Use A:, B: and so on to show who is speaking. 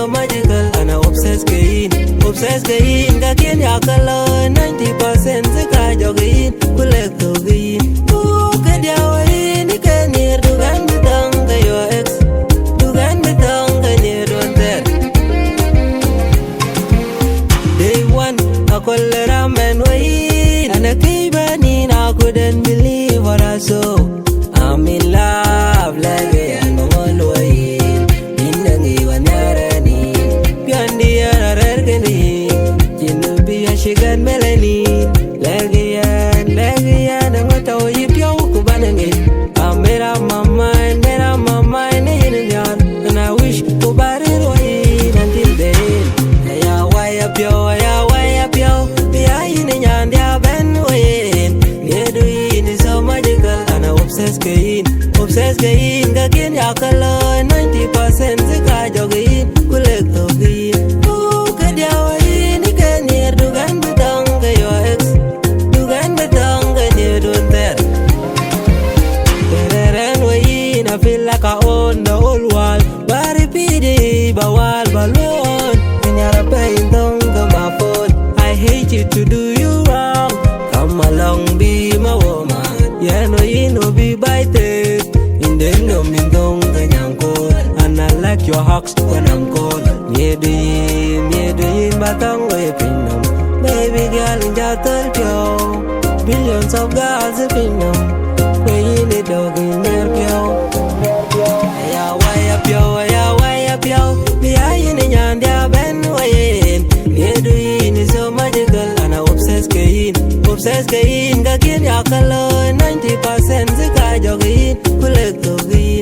A: so magical and I obsessed gain Gakin yakalo 90% zika jogin kulek togin Kadia wain ikanir dugan bitanga your ex Dugan bitanga near don't tell Day one akolle ramen wain And a kibani I couldn't believe what I saw I'm in love like and all wain Indangi wanarani Biyandi arargani Shigan melanin Lagian Ang mataw yipyaw ko ba nangin made up my mind in yan And I wish ko ba rin wain until then Aya way up yo Biyayin yan diya ben wain Nieduin is so magical And I obsessed kain Gakin yakalo 90% zika jogin Kulek togin Kadya wain ikanir dugan bitanga your ex Dugan bitanga near don't tell Tereren wain I feel like I own the whole world Bari pidi bawal balon Kenyara pain tonga my phone I hate you to do you wrong Come along be my woman Yeah no you no be bited In the no min tonga nyangkot And I like your hugs when I'm cold Nieduin batang way pinam Baby girl in jatal pyo Billions of girls in pinam Wayin it dog in your pyo Aya way up yo Biyayin yan dia ben wayin Nieduin is so magical And I obsessed kain Gakin yakalo 90% zika jogin Kulek togin